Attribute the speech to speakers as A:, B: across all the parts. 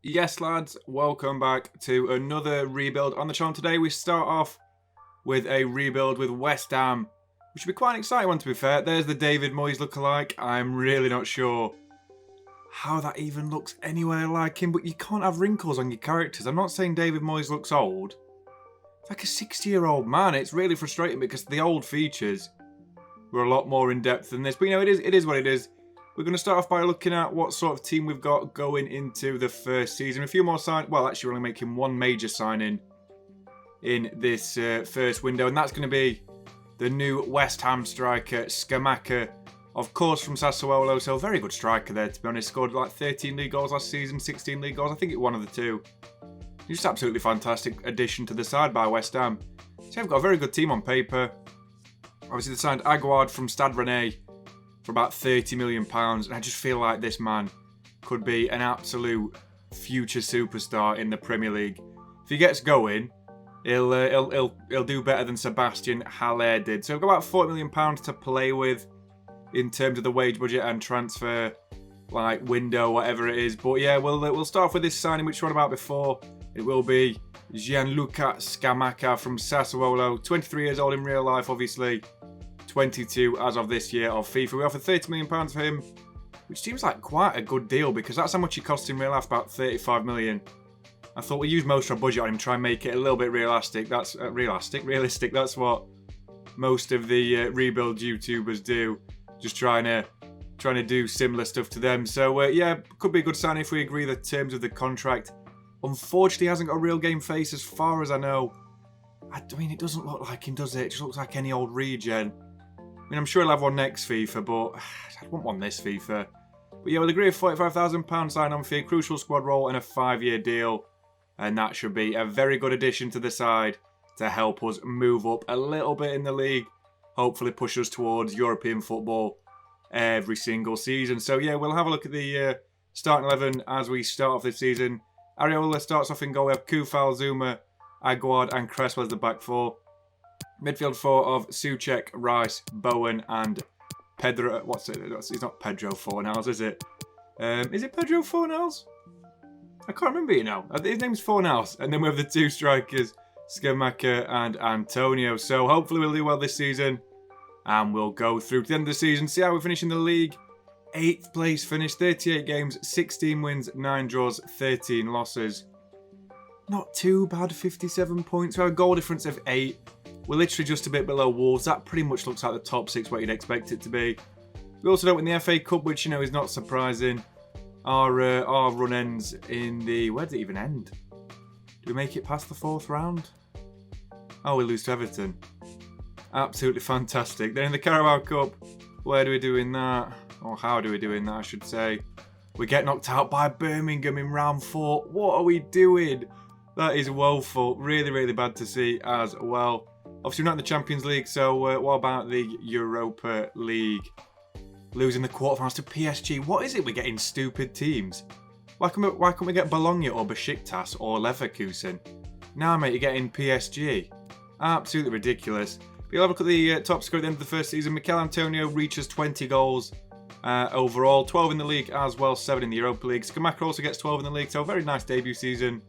A: Yes, lads, welcome back to another rebuild on the channel. Today we start off with a rebuild with West Ham, which should be quite an exciting one to be fair. There's the David Moyes lookalike. I'm really not sure how that even looks anywhere like him, but you can't have wrinkles on your characters. I'm not saying David Moyes looks old. It's like a 60-year-old man. It's really frustrating because the old features were a lot more in depth than this. But you know, it is what it is. We're going to start off by looking at what sort of team we've got going into the first season. A few more well, actually we're only making one major signing in this first window, and that's going to be the new West Ham striker, Scamacca, of course from Sassuolo. So a very good striker there, to be honest. Scored like 13 league goals last season, 16 league goals. I think it's one of the two. Just absolutely fantastic addition to the side by West Ham. So they've got a very good team on paper. Obviously they signed Aguard from Stade Rennais for about £30 million, and I just feel like this man could be an absolute future superstar in the Premier League. If he gets going, he'll do better than Sebastian Haller did. So we've got about £40 million to play with in terms of the wage budget and transfer window, whatever it is. But yeah, we'll start off with this signing which we were on about before. It will be Gianluca Scamacca from Sassuolo, 23 years old in real life, obviously. 22 as of this year of FIFA. We offered £30 million for him, which seems like quite a good deal because that's how much he cost in real life, about £35 million. I thought we'd use most of our budget on him, try and make it a little bit realistic. That's realistic. That's what most of the rebuild YouTubers do, just trying to do similar stuff to them. So yeah, could be a good sign if we agree the terms of the contract. Unfortunately, he hasn't got a real game face as far as I know. I mean, it doesn't look like him, does it? It just looks like any old regen. I mean, I'm sure he'll have one next FIFA, but I'd want one this FIFA. But yeah, we'll agree a £45,000 sign-on fee, crucial squad role, and a 5-year deal. And that should be a very good addition to the side to help us move up a little bit in the league. Hopefully push us towards European football every single season. So yeah, we'll have a look at the starting 11 as we start off this season. Areola starts off in goal. We have Kufal, Zuma, Aguard, and Cresswell as the back four. Midfield four of Souček, Rice, Bowen, and Pedro. It's not Pedro Fornals, is it? Is it Pedro Fornals? I can't remember, you know. His name's Fornals. And then we have the two strikers, Scamacca and Antonio. So hopefully we'll do well this season. And we'll go through to the end of the season, see how we finish in the league. 8th place finish, 38 games, 16 wins, 9 draws, 13 losses. Not too bad, 57 points. We have a goal difference of 8. We're literally just a bit below Wolves. That pretty much looks like the top 6, what you'd expect it to be. We also don't win the FA Cup, which, you know, is not surprising. Our run ends in the... Where did it even end? Do we make it past the 4th round? Oh, we lose to Everton. Absolutely fantastic. Then in the Carabao Cup, where do we do in that? Or how do we do in that, I should say. We get knocked out by Birmingham in round 4. What are we doing? That is woeful. Really, really bad to see as well. Obviously, we're not in the Champions League, so what about the Europa League? Losing the quarterfinals to PSG. What is it we're getting stupid teams? Why can't we get Bologna or Besiktas or Leverkusen? Nah, mate, you're getting PSG. Absolutely ridiculous. But you'll have a look at the top score at the end of the first season. Mikel Antonio reaches 20 goals overall. 12 in the league as well, 7 in the Europa League. Scamacca also gets 12 in the league, so a very nice debut season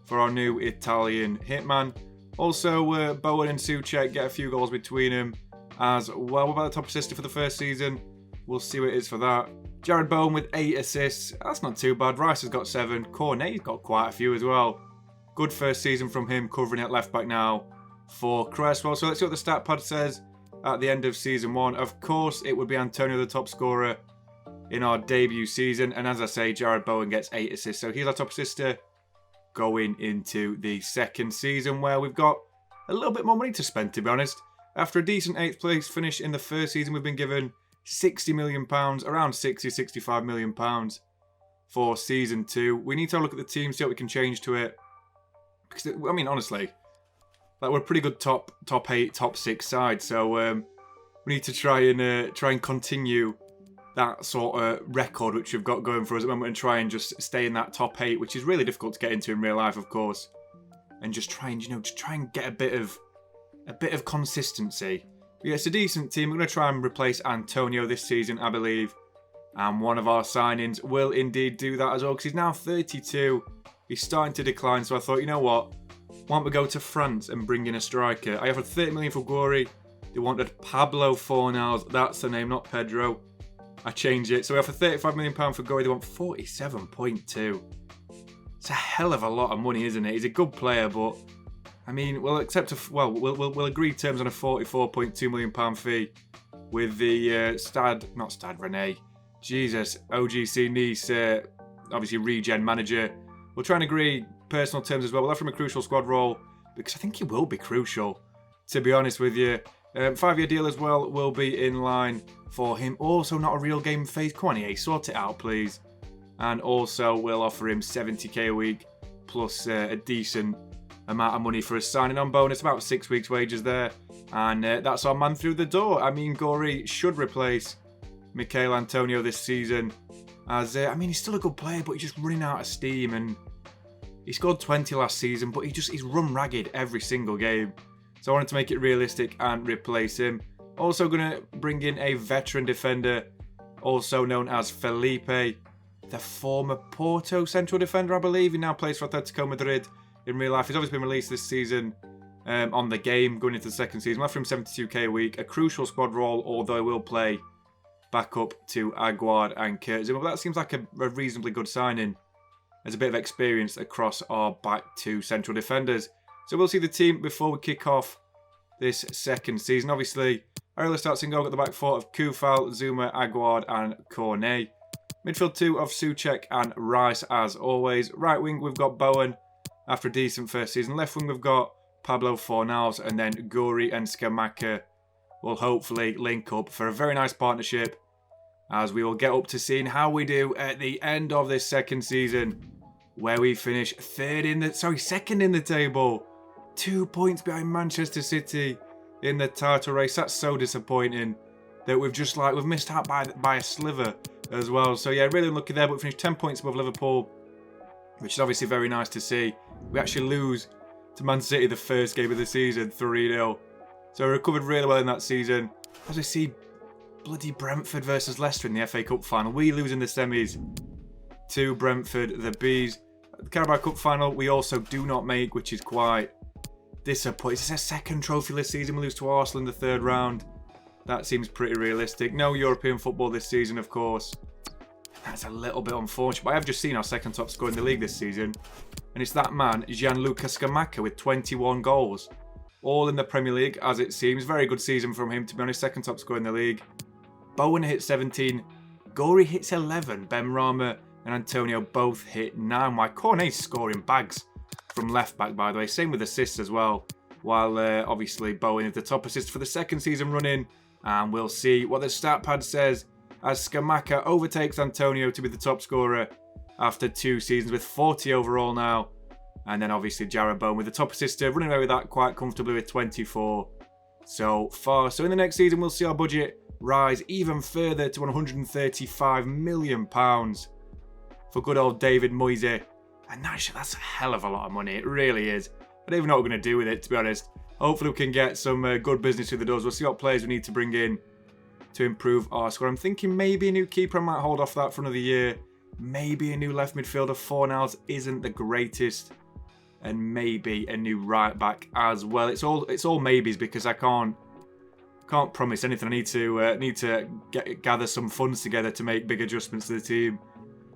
A: for our new Italian hitman. Also, Bowen and Souček get a few goals between them as well. What about the top assister for the first season? We'll see what it is for that. Jared Bowen with 8 assists. That's not too bad. Rice has got 7. Cornet's got quite a few as well. Good first season from him, covering at left back now for Cresswell. So let's see what the stat pad says at the end of season 1. Of course, it would be Antonio the top scorer in our debut season. And as I say, Jared Bowen gets 8 assists. So he's our top assister going into the second season, where we've got a little bit more money to spend, to be honest. After a decent 8th place finish in the first season, we've been given £60 million, around £60-65 million for season 2. We need to have a look at the team, see what we can change to it. Because, I mean, honestly, we're a pretty good top 8, top 6 side, so we need to try and continue that sort of record which we've got going for us at the moment and try and just stay in that top 8, which is really difficult to get into in real life, of course. And just try and, get a bit of consistency. But yeah, it's a decent team. We're going to try and replace Antonio this season, I believe. And one of our signings will indeed do that as well, because he's now 32. He's starting to decline, so I thought, you know what? Why don't we go to France and bring in a striker? I offered 30 million for Gouiri. They wanted Pablo Fornals. That's the name, not Pedro. I changed it. So we offered £35 million for Gouiri. They want 47.2. It's a hell of a lot of money, isn't it? He's a good player, but I mean, we'll accept we'll agree terms on a £44.2 million fee with the not Stade Rennais. Jesus, OGC Nice, obviously regen manager. We'll try and agree personal terms as well. We'll offer him a crucial squad role because I think he will be crucial, to be honest with you. 5-year deal as well will be in line for him. Also, not a real game face. Come on, EA, sort it out, please. And also, we'll offer him 70k a week plus a decent amount of money for a signing on bonus. About 6 weeks' wages there. And that's our man through the door. I mean, Gouiri should replace Michail Antonio this season. As I mean, he's still a good player, but he's just running out of steam. And he scored 20 last season, but he's run ragged every single game. So I wanted to make it realistic and replace him. Also going to bring in a veteran defender, also known as Felipe, the former Porto central defender, I believe. He now plays for Atletico Madrid in real life. He's obviously been released this season on the game, going into the second season. We'll offer him 72k a week, a crucial squad role, although he will play back up to Aguard and Kurtzima. But that seems like a reasonably good signing. There's a bit of experience across our back two central defenders. So we'll see the team before we kick off this second season. Obviously, Areola starts in goal at the back four of Kufal, Zuma, Aguard and Cornet. Midfield two of Souček and Rice as always. Right wing we've got Bowen after a decent first season. Left wing we've got Pablo Fornals, and then Gouiri and Scamacca will hopefully link up for a very nice partnership as we will get up to seeing how we do at the end of this second season, where we finish second in the table. 2 points behind Manchester City in the title race. That's so disappointing that we've missed out by a sliver as well. So yeah, really unlucky there, but we finished 10 points above Liverpool, which is obviously very nice to see. We actually lose to Man City the first game of the season, 3-0. So we recovered really well in that season. As we see bloody Brentford versus Leicester in the FA Cup final. We lose in the semis to Brentford, the Bees. The Carabao Cup final we also do not make, which is quite disappointing. It's our second trophy this season. We lose to Arsenal in the third round. That seems pretty realistic. No European football this season, of course. That's a little bit unfortunate. But I have just seen our second top scorer in the league this season. And it's that man, Gianluca Scamacca, with 21 goals. All in the Premier League, as it seems. Very good season from him, to be honest. Second top scorer in the league. Bowen hit 17. Gouiri hits 11. Ben Rama and Antonio both hit 9. Why, Cornet's scoring bags from left back, by the way. Same with assists as well. While obviously Bowen is the top assist for the second season running. And we'll see what the stat pad says as Scamacca overtakes Antonio to be the top scorer after 2 seasons with 40 overall now. And then obviously Jarrod Bowen with the top assister, running away with that quite comfortably with 24 so far. So in the next season, we'll see our budget rise even further to £135 million for good old David Moyes. And that's a hell of a lot of money. It really is. I don't even know what we're going to do with it, to be honest. Hopefully we can get some good business through the doors. We'll see what players we need to bring in to improve our squad. I'm thinking maybe a new keeper. I might hold off that for another year. Maybe a new left midfielder. Fornals isn't the greatest. And maybe a new right back as well. It's all maybes because I can't promise anything. I need to gather some funds together to make big adjustments to the team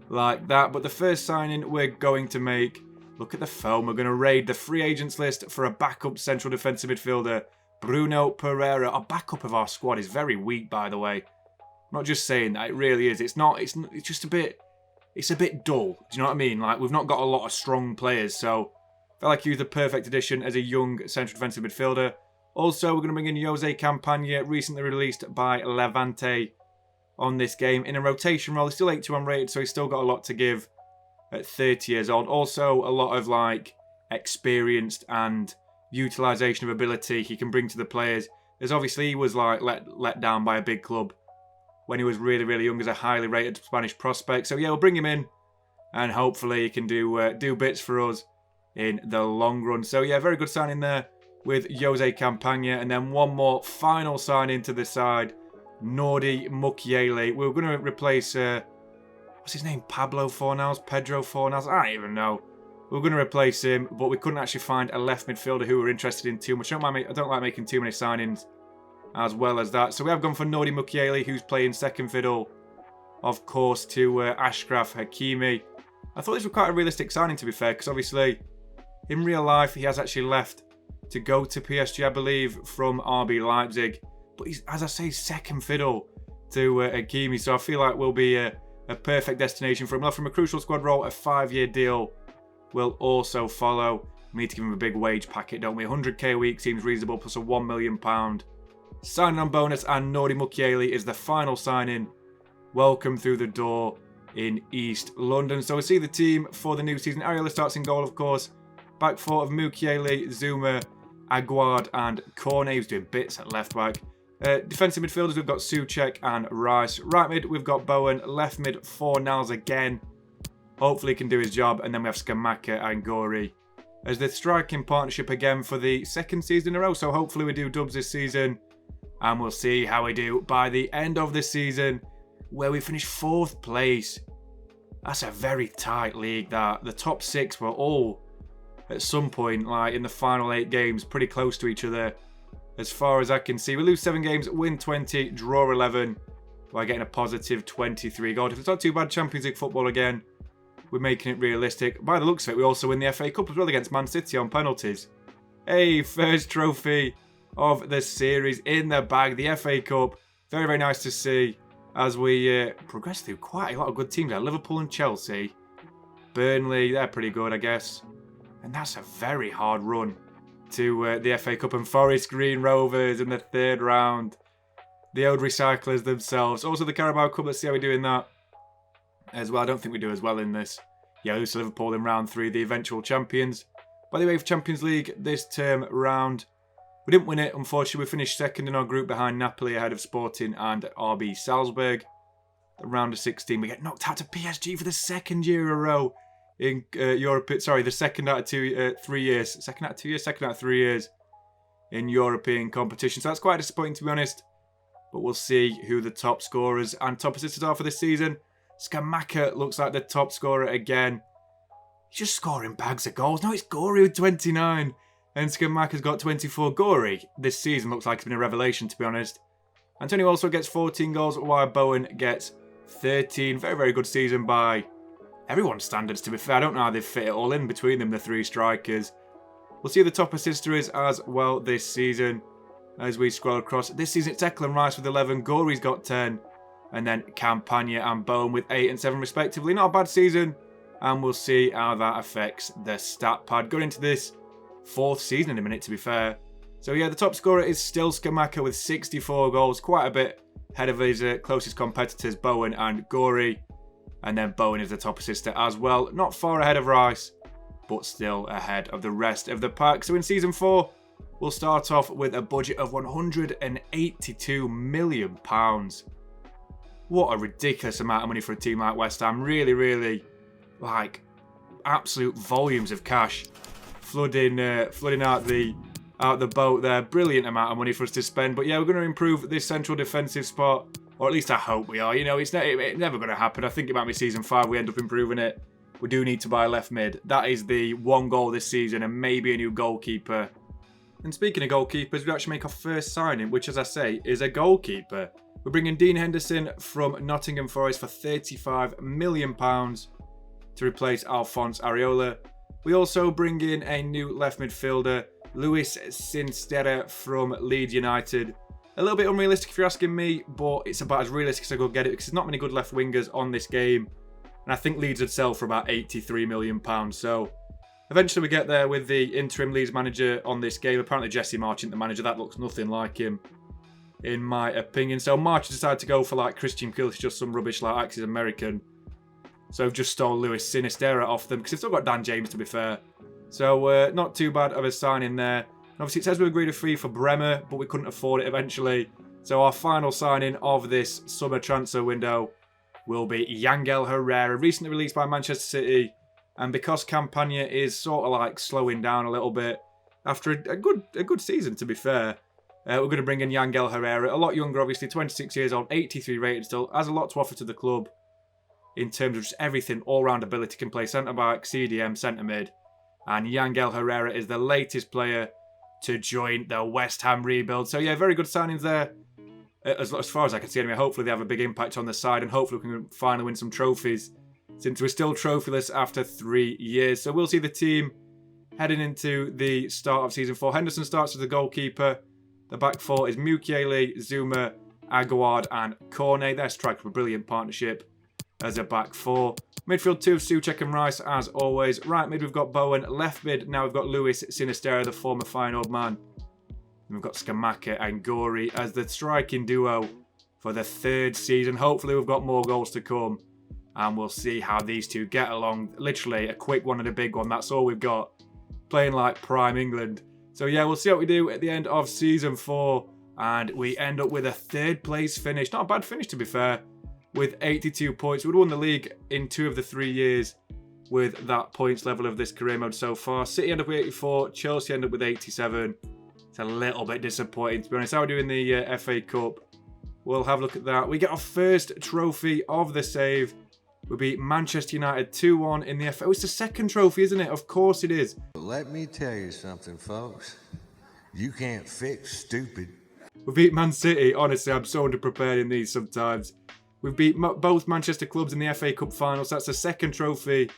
A: like that. But the first signing we're going to make, look at the phone. We're going to raid the free agents list for a backup central defensive midfielder, Bruno Pereira. Our backup of our squad is very weak, by the way. I'm not just saying that, it really is. It's just a bit dull. Do you know what I mean? Like, we've not got a lot of strong players, so I felt like he was the perfect addition as a young central defensive midfielder. Also, we're going to bring in Jose Campaña, recently released by Levante on this game in a rotation role. He's still 8-1 rated, so he's still got a lot to give at 30 years old. Also, a lot of experienced and utilisation of ability he can bring to the players. As obviously he was let down by a big club when he was really, really young as a highly rated Spanish prospect. So yeah, we'll bring him in and hopefully he can do bits for us in the long run. So yeah, very good signing there with Jose Campaña. And then one more final signing to the side Nordi Mukiele. We're going to replace, what's his name? Pablo Fornals? Pedro Fornals? I don't even know. We're going to replace him, but we couldn't actually find a left midfielder who we're interested in too much. I don't like making too many signings as well as that. So we have gone for Nordi Mukiele, who's playing second fiddle, of course, to Ashraf Hakimi. I thought this was quite a realistic signing, to be fair, because obviously, in real life, he has actually left to go to PSG, I believe, from RB Leipzig. But he's, as I say, second fiddle to Hakimi, so I feel like we'll be a perfect destination for him. Well, from a crucial squad role, a 5-year deal will also follow. We need to give him a big wage packet, don't we? 100k a week seems reasonable, plus a £1 million signing on bonus, and Nordi Mukiele is the final signing. Welcome through the door in East London. So we'll see the team for the new season. Areola starts in goal, of course. Back four of Mukiele, Zuma, Aguard, and Cornet, who's doing bits at left back. Defensive midfielders, we've got Souček and Rice. Right mid, we've got Bowen. Left mid, Fornals again. Hopefully he can do his job. And then we have Scamacca and Gori as the striking partnership again for the second season in a row. So hopefully we do dubs this season. And we'll see how we do by the end of the season, where we finish 4th place. That's a very tight league, that. The top 6 were all, at some point, like in the final 8 games, pretty close to each other. As far as I can see, we lose 7 games, win 20, draw 11, by getting a positive 23 goal. If it's not too bad, Champions League football again, we're making it realistic. By the looks of it, we also win the FA Cup as well against Man City on penalties. Hey, first trophy of the series in the bag, the FA Cup. Very, very nice to see as we progress through quite a lot of good teams. Like Liverpool and Chelsea. Burnley, they're pretty good, I guess. And that's a very hard run to the FA Cup, and Forest Green Rovers in the 3rd round. The old recyclers themselves. Also the Carabao Cup, let's see how we do in that as well. I don't think we do as well in this. Yeah, lose to Liverpool in round 3, the eventual champions. By the way, for Champions League this term round, we didn't win it, unfortunately. We finished 2nd in our group behind Napoli, ahead of Sporting and RB Salzburg. The round of 16, we get knocked out to PSG for the 2nd year in a row in Europe. Sorry, the 2nd out of 3 years. 2nd out of 2 years? 2nd out of 3 years in European competition. So that's quite disappointing, to be honest. But we'll see who the top scorers and top assisters are for this season. Scamacca looks like the top scorer again. He's just scoring bags of goals. No, it's Gori with 29. And Scamacca's got 24. Gori this season looks like it's been a revelation, to be honest. Antonio also gets 14 goals, while Bowen gets 13. Very, very good season by everyone's standards, to be fair. I don't know how they've fit it all in between them, the 3 strikers. We'll see who the top assister is as well this season as we scroll across. This season it's Declan Rice with 11. Gori's got 10. And then Campagna and Bowen with 8 and 7 respectively. Not a bad season. And we'll see how that affects the stat pad. Going into this 4th season in a minute, to be fair. So yeah, the top scorer is still Scamacca with 64 goals. Quite a bit ahead of his closest competitors, Bowen and Gori. And then Bowen is the top assister as well. Not far ahead of Rice, but still ahead of the rest of the pack. So in Season 4, we'll start off with a budget of £182 million. What a ridiculous amount of money for a team like West Ham. Really, really, like, absolute volumes of cash flooding out the boat there. Brilliant amount of money for us to spend. But yeah, we're going to improve this central defensive spot. Or at least I hope we are. You know, it's never going to happen. I think it might be Season 5 we end up improving it. We do need to buy left mid. That is the 1 goal this season, and maybe a new goalkeeper. And speaking of goalkeepers, we actually make our first signing, which, as I say, is a goalkeeper. We're bringing Dean Henderson from Nottingham Forest for £35 million to replace Alphonse Areola. We also bring in a new left midfielder, Luis Sinistera from Leeds United. A little bit unrealistic if you're asking me, but it's about as realistic as I could get it because there's not many good left wingers on this game. And I think Leeds would sell for about £83 million. So eventually we get there with the interim Leeds manager on this game. Apparently Jesse Marchant, the manager, that looks nothing like him, in my opinion. So March decided to go for like Christian Kilch, just some rubbish like Axis American. So I've just stole Luis Sinistera off them because they've still got Dan James, to be fair. So not too bad of a signing there. And obviously it says we agreed a fee for Bremer, but we couldn't afford it eventually. So our final signing of this summer transfer window will be Yangel Herrera, recently released by Manchester City. And because Campagna is sort of like slowing down a little bit after a good season, to be fair, We're going to bring in Yangel Herrera, a lot younger, obviously, 26 years old, 83 rated still, has a lot to offer to the club in terms of just everything, all-round ability, can play centre-back, CDM, centre-mid. And Yangel Herrera is the latest player to join the West Ham rebuild. So yeah, very good signings there. As far as I can see anyway, hopefully they have a big impact on the side and hopefully we can finally win some trophies since we're still trophyless after 3 years. So we'll see the team heading into the start of Season 4. Henderson starts as the goalkeeper. The back four is Mukiele, Zuma, Aguard and Cornet. They're striking a brilliant partnership as a back four. Midfield 2, Souček and Rice as always. Right mid we've got Bowen. Left mid now we've got Luis Sinisterra, the former Feyenoord man. We've got Scamacca and Gori as the striking duo for the 3rd season. Hopefully we've got more goals to come. And we'll see how these two get along. Literally a quick one and a big one. That's all we've got. Playing like prime England. So yeah, we'll see what we do at the end of Season 4. And we end up with a 3rd place finish. Not a bad finish to be fair. With 82 points. We'd won the league in 2 of the 3 years with that points level of this career mode so far. City end up with 84. Chelsea end up with 87. It's a little bit disappointing to be honest. How are we doing the FA Cup? We'll have a look at that. We get our first trophy of the save. We beat Manchester United 2-1 in the FA. Oh, it's the 2nd trophy, isn't it? Of course it is.
B: Let me tell you something, folks. You can't fix stupid.
A: We beat Man City. Honestly, I'm so underprepared in these sometimes. We've beat both Manchester clubs in the FA Cup final. So that's the 2nd trophy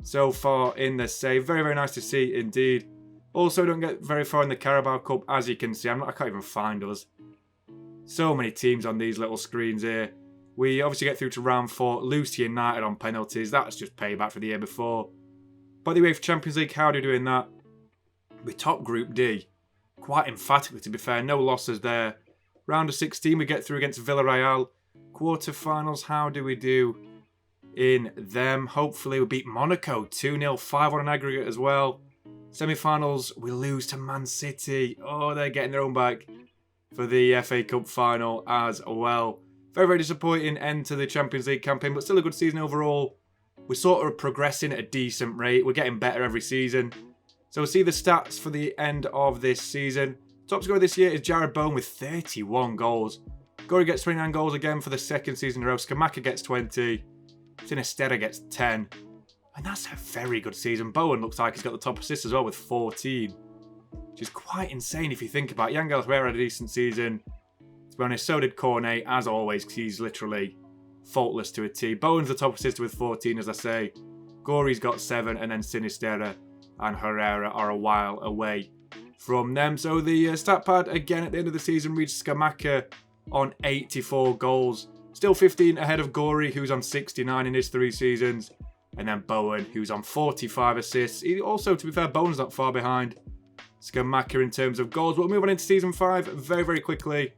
A: so far in the save. Very, very nice to see indeed. Also, don't get very far in the Carabao Cup, as you can see. I can't even find us. So many teams on these little screens here. We obviously get through to round 4. Lose to United on penalties. That's just payback for the year before. By the way, for Champions League, how are we doing that? We top Group D. Quite emphatically, to be fair. No losses there. Round of 16, we get through against Villarreal. Quarterfinals, how do we do in them? Hopefully, we beat Monaco 2-0. 5-1 on aggregate as well. Semi-finals, we lose to Man City. Oh, they're getting their own back for the FA Cup final as well. Very, very disappointing end to the Champions League campaign, but still a good season overall. We're sort of progressing at a decent rate. We're getting better every season. So we'll see the stats for the end of this season. Top scorer this year is Jared Bowen with 31 goals. Gori gets 29 goals again for the 2nd season in a row. Scamacca gets 20. Sinisterra gets 10. And that's a very good season. Bowen looks like he's got the top assist as well with 14. Which is quite insane if you think about it. Yangel Herrera had a decent season. To be honest, so did Cornet, as always, because he's literally faultless to a T. Bowen's the top assister with 14, as I say. Gori's got 7, and then Sinisterra and Herrera are a while away from them. So the stat pad, again, at the end of the season, reads Scamacca on 84 goals. Still 15 ahead of Gori, who's on 69 in his 3 seasons. And then Bowen, who's on 45 assists. He also, to be fair, Bowen's not far behind Scamacca in terms of goals. We'll move on into Season 5 very, very quickly.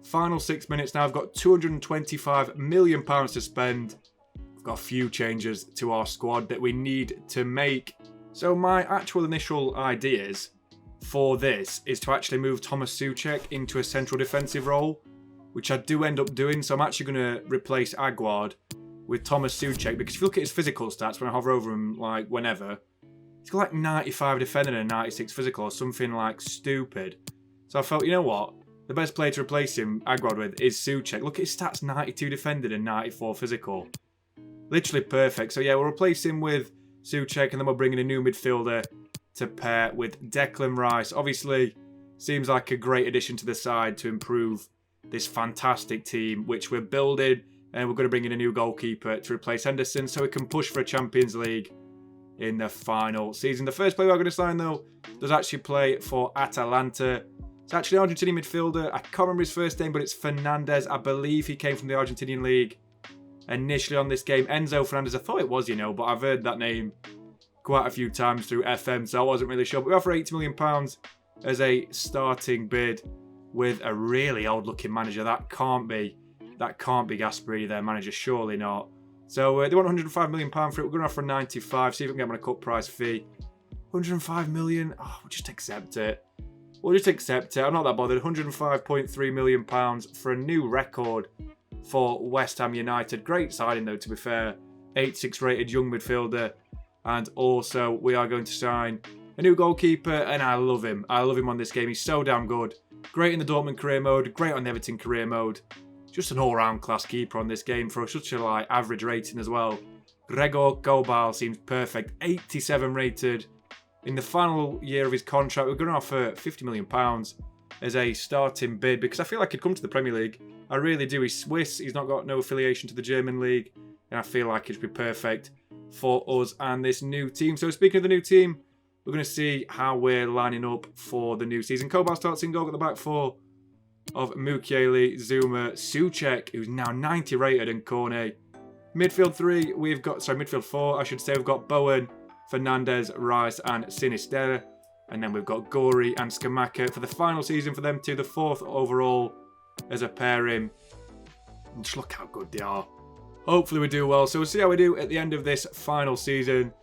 A: Final 6 minutes now. I've got £225 million to spend. We've got a few changes to our squad that we need to make. So my actual initial ideas for this is to actually move Thomas Souček into a central defensive role, which I do end up doing. So I'm actually going to replace Aguard with Thomas Souček, because if you look at his physical stats when I hover over him, like whenever, he's got like 95 defending and 96 physical or something like stupid. So I felt, you know what? The best player to replace him, Aguard, with is Souček. Look at his stats, 92 defending and 94 physical. Literally perfect. So yeah, we'll replace him with Souček and then we'll bring in a new midfielder to pair with Declan Rice. Obviously, seems like a great addition to the side to improve this fantastic team, which we're building. And we're going to bring in a new goalkeeper to replace Henderson so we can push for a Champions League in the final season. The first player we're going to sign, though, does actually play for Atalanta. It's actually an Argentinian midfielder. I can't remember his first name, but it's Fernandez. I believe he came from the Argentinian league initially on this game. Enzo Fernandez, I thought it was, but I've heard that name quite a few times through FM, so I wasn't really sure. But we offer £80 million as a starting bid with a really old-looking manager. That can't be Gasperini, their manager, surely not. So they want £105 million for it. We're going to offer 95, see if we can get them on a cut price fee. £105 million, oh, we'll just accept it. We'll just accept it. I'm not that bothered. £105.3 million for a new record for West Ham United. Great signing, though, to be fair. 86 rated young midfielder. And also, we are going to sign a new goalkeeper, and I love him. I love him on this game. He's so damn good. Great in the Dortmund career mode, great on the Everton career mode. Just an all-round class keeper on this game for such a average rating as well. Gregor Kobal seems perfect, 87 rated. In the final year of his contract, we're going to offer £50 million as a starting bid because I feel like he'd come to the Premier League. I really do. He's Swiss, he's not got no affiliation to the German league, and I feel like he'd be perfect for us and this new team. So speaking of the new team, we're going to see how we're lining up for the new season. Kobal starts in goal at the back four of Mukiele, Zuma, Souček, who's now 90 rated, and Cornet. Midfield four, I should say, we've got Bowen, Fernandez, Rice, and Sinisterra. And then we've got Gori and Scamacca for the final season for them two, the 4th overall as a pairing. And just look how good they are. Hopefully we do well. So we'll see how we do at the end of this final season.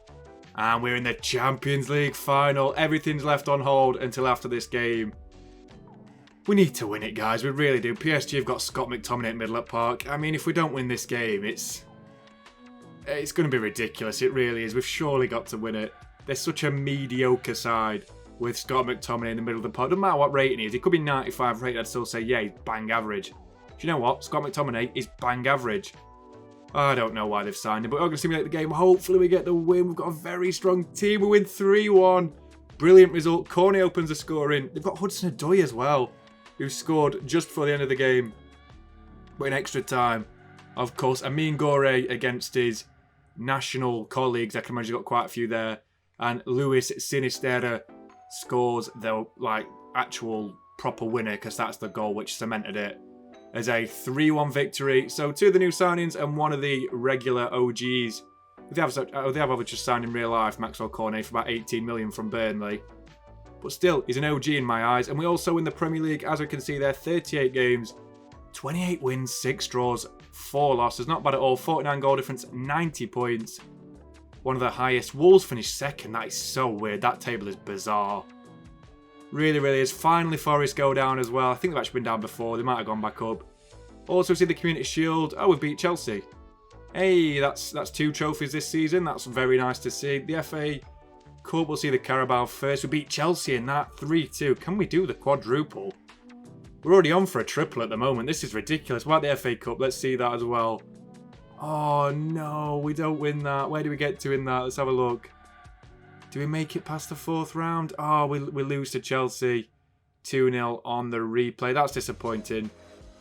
A: And we're in the Champions League final. Everything's left on hold until after this game. We need to win it, guys. We really do. PSG have got Scott McTominay at Middle Park. I mean, if we don't win this game, it's going to be ridiculous. It really is. We've surely got to win it. They're such a mediocre side with Scott McTominay in the middle of the park. Doesn't matter what rating he is. He could be 95 rated. I'd still say, yeah, he's bang average. Do you know what? Scott McTominay is bang average. I don't know why they've signed him, but we're going to simulate the game. Hopefully we get the win. We've got a very strong team. We win 3-1. Brilliant result. Cornet opens the scoring. They've got Hudson-Odoi as well, who scored just before the end of the game. But in extra time, of course, Amin Gore against his national colleagues. I can imagine he's got quite a few there. And Luis Sinisterra scores the actual proper winner, because that's the goal which cemented it as a 3-1 victory. So 2 of the new signings and 1 of the regular OGs. They have obviously just signed in real life Maxwell Cornet for about 18 million from Burnley. But still, he's an OG in my eyes. And we also win the Premier League, as we can see there, 38 games, 28 wins, 6 draws, 4 losses. Not bad at all. 49 goal difference, 90 points. One of the highest. Wolves finished second. That is so weird. That table is bizarre. Really, really is. Finally, Forest go down as well. I think they've actually been down before. They might have gone back up. Also, see the Community Shield. Oh, we beat Chelsea. Hey, that's 2 trophies this season. That's very nice to see. The FA Cup, we'll see the Carabao first. We beat Chelsea in that 3-2. Can we do the quadruple? We're already on for a triple at the moment. This is ridiculous. What about the FA Cup? Let's see that as well. Oh, no. We don't win that. Where do we get to in that? Let's have a look. Do we make it past the 4th round? Oh, we lose to Chelsea 2-0 on the replay. That's disappointing.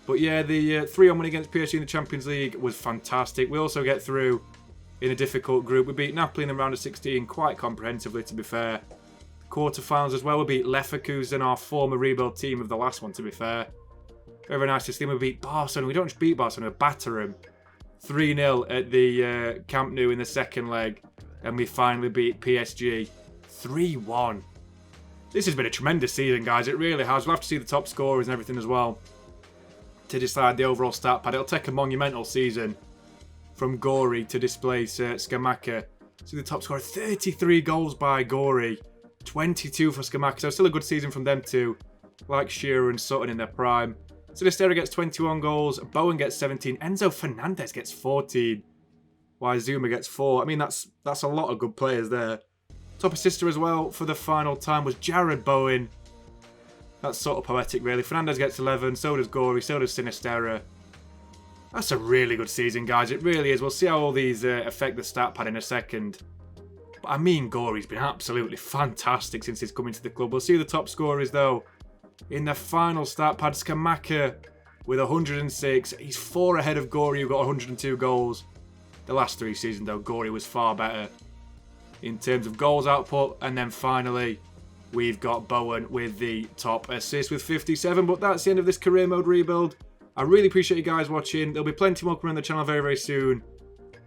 A: But yeah, the 3-1 win against PSG in the Champions League was fantastic. We also get through in a difficult group. We beat Napoli in the round of 16 quite comprehensively, to be fair. Quarterfinals as well. We beat Leverkusen, our former rebuild team of the last one, to be fair. Very nice to see. We beat Barcelona. We don't just beat Barcelona, we batter them 3-0 at the Camp Nou in the second leg. And we finally beat PSG 3-1. This has been a tremendous season, guys. It really has. We'll have to see the top scorers and everything as well to decide the overall stat pad. It'll take a monumental season from Gori to displace Scamacca. So the top scorer, 33 goals by Gori, 22 for Scamacca. So still a good season from them two, like Shearer and Sutton in their prime. Sinisterra gets 21 goals, Bowen gets 17, Enzo Fernandez gets 14, while Zuma gets 4. I mean, that's a lot of good players there. Top assister as well for the final time was Jared Bowen. That's sort of poetic, really. Fernandez gets 11, so does Gori, so does Sinisterra. That's a really good season, guys. It really is. We'll see how all these affect the stat pad in a second. But I mean, Gori's been absolutely fantastic since he's come into the club. We'll see the top scorers, though. In the final stat pad, Scamacca with 106. He's 4 ahead of Gori, who got 102 goals. The last 3 seasons, though, Gori was far better in terms of goals output. And then finally, we've got Bowen with the top assist with 57. But that's the end of this career mode rebuild. I really appreciate you guys watching. There'll be plenty more coming on the channel very, very soon.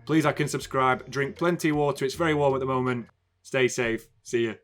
A: Please like and subscribe. Drink plenty of water. It's very warm at the moment. Stay safe. See ya.